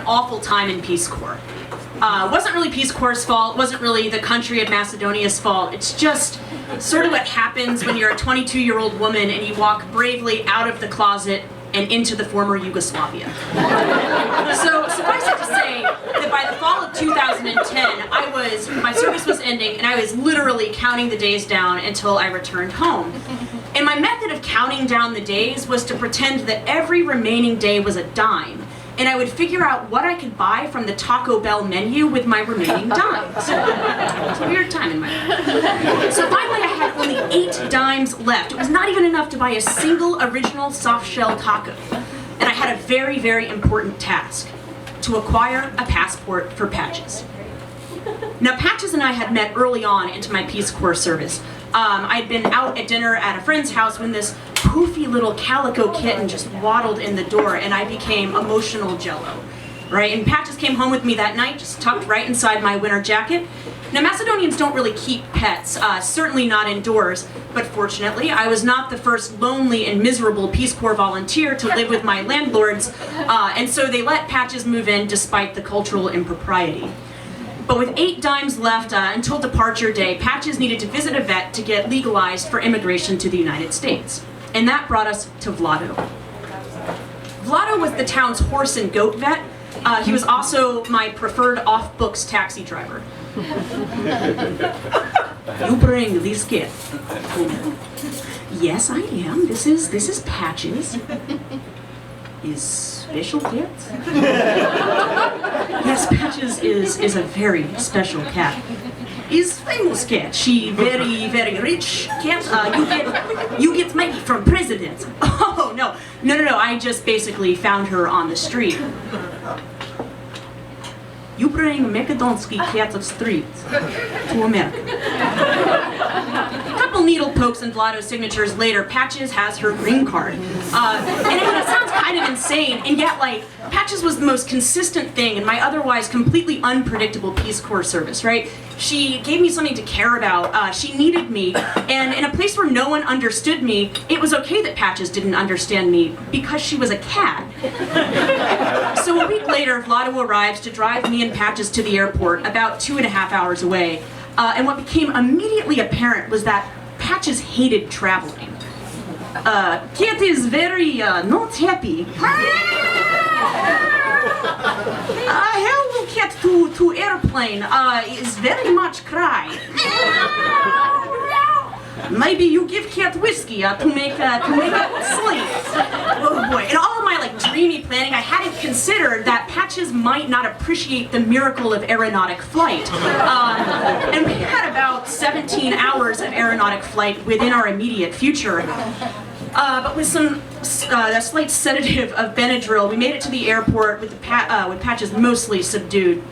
awful time in Peace Corps. It wasn't really Peace Corps' fault, it wasn't really the country of Macedonia's fault. It's just sort of what happens when you're a 22-year-old woman and you walk bravely out of the closet and into the former Yugoslavia. So suffice it to say that by the fall of 2010, my service was ending and I was literally counting the days down until I returned home. And my method of counting down the days was to pretend that every remaining day was a dime. And I would figure out what I could buy from the Taco Bell menu with my remaining dimes. It's a weird time in my life. So finally I had only 8 dimes left. It was not even enough to buy a single original soft-shell taco. And I had a very, very important task: to acquire a passport for Patches. Now Patches and I had met early on into my Peace Corps service. I'd been out at dinner at a friend's house when this poofy little calico kitten just waddled in the door and I became emotional jello, right? And Patches came home with me that night, just tucked right inside my winter jacket. Now Macedonians don't really keep pets, certainly not indoors, but fortunately I was not the first lonely and miserable Peace Corps volunteer to live with my landlords, and so they let Patches move in despite the cultural impropriety. But with 8 dimes left until departure day, Patches needed to visit a vet to get legalized for immigration to the United States. And that brought us to Vlado. Vlado was the town's horse and goat vet. He was also my preferred off-books taxi driver. You bring this kid. Yes, I am. This is Patches. Is special cat? Yes, Patches is a very special cat. Is famous cat. She very, very rich cat. You get maybe from president. Oh, no. I just basically found her on the street. You bring Macedonia cat of street to America. A couple needle pokes and Vlado's signatures later, Patches has her green card. And it sounds kind of insane, and yet, like, Patches was the most consistent thing in my otherwise completely unpredictable Peace Corps service, right? She gave me something to care about, she needed me, and in a place where no one understood me, it was okay that Patches didn't understand me, because she was a cat. So a week later, Vlado arrives to drive me and Patches to the airport, about 2.5 hours away, and what became immediately apparent was that Patches hated traveling. Cat is very, not happy. Hello, cat to airplane, is very much cry. Maybe you give cat whiskey to make it sleep. Oh boy! In all of my dreamy planning, I hadn't considered that Patches might not appreciate the miracle of aeronautic flight. And we had about 17 hours of aeronautic flight within our immediate future. But with a slight sedative of Benadryl, we made it to the airport with Patches mostly subdued.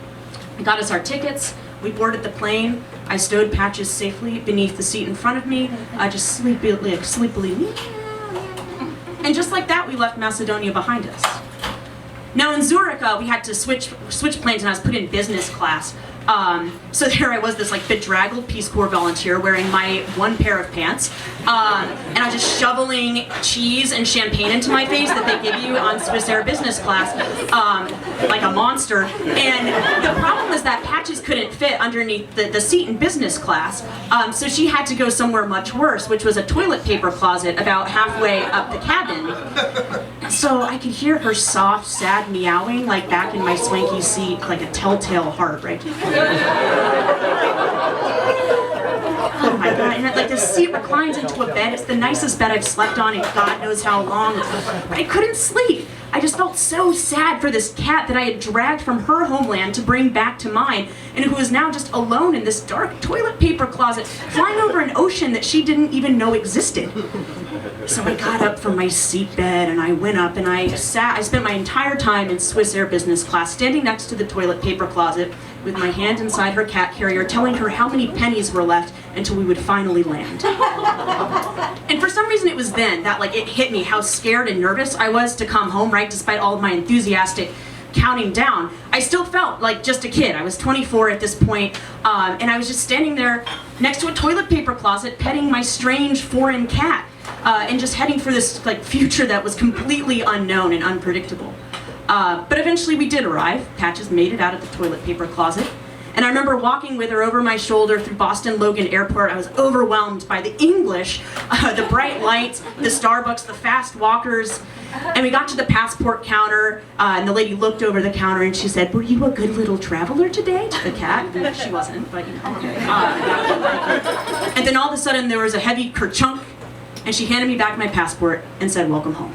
We got us our tickets. We boarded the plane. I stowed Patches safely beneath the seat in front of me, just sleepily. And just like that, we left Macedonia behind us. Now in Zurich, we had to switch planes, and I was put in business class. So there I was, this bedraggled Peace Corps volunteer wearing my one pair of pants, and I was just shoveling cheese and champagne into my face that they give you on Swiss Air business class, like a monster. And the problem was that Patches couldn't fit underneath the seat in business class, so she had to go somewhere much worse, which was a toilet paper closet about halfway up the cabin. So I could hear her soft, sad meowing, back in my swanky seat, like a telltale heart, right? Oh my god, and the seat reclines into a bed. It's the nicest bed I've slept on in God knows how long. But I couldn't sleep. I just felt so sad for this cat that I had dragged from her homeland to bring back to mine, and who was now just alone in this dark toilet paper closet, flying over an ocean that she didn't even know existed. So I got up from my seat bed and I went up and I spent my entire time in Swiss Air business class, standing next to the toilet paper closet with my hand inside her cat carrier, telling her how many pennies were left until we would finally land. And for some reason it was then that it hit me how scared and nervous I was to come home, right? Despite all of my enthusiastic counting down, I still felt like just a kid. I was 24 at this point, and I was just standing there next to a toilet paper closet petting my strange foreign cat, and just heading for this future that was completely unknown and unpredictable. But eventually we did arrive. Patches made it out of the toilet paper closet. And I remember walking with her over my shoulder through Boston Logan Airport. I was overwhelmed by the English, the bright lights, the Starbucks, the fast walkers. And we got to the passport counter, and the lady looked over the counter and she said, "Were you a good little traveler today?" to the cat. And she wasn't, but you know, okay. And then all of a sudden there was a heavy kerchunk, and she handed me back my passport and said, "Welcome home."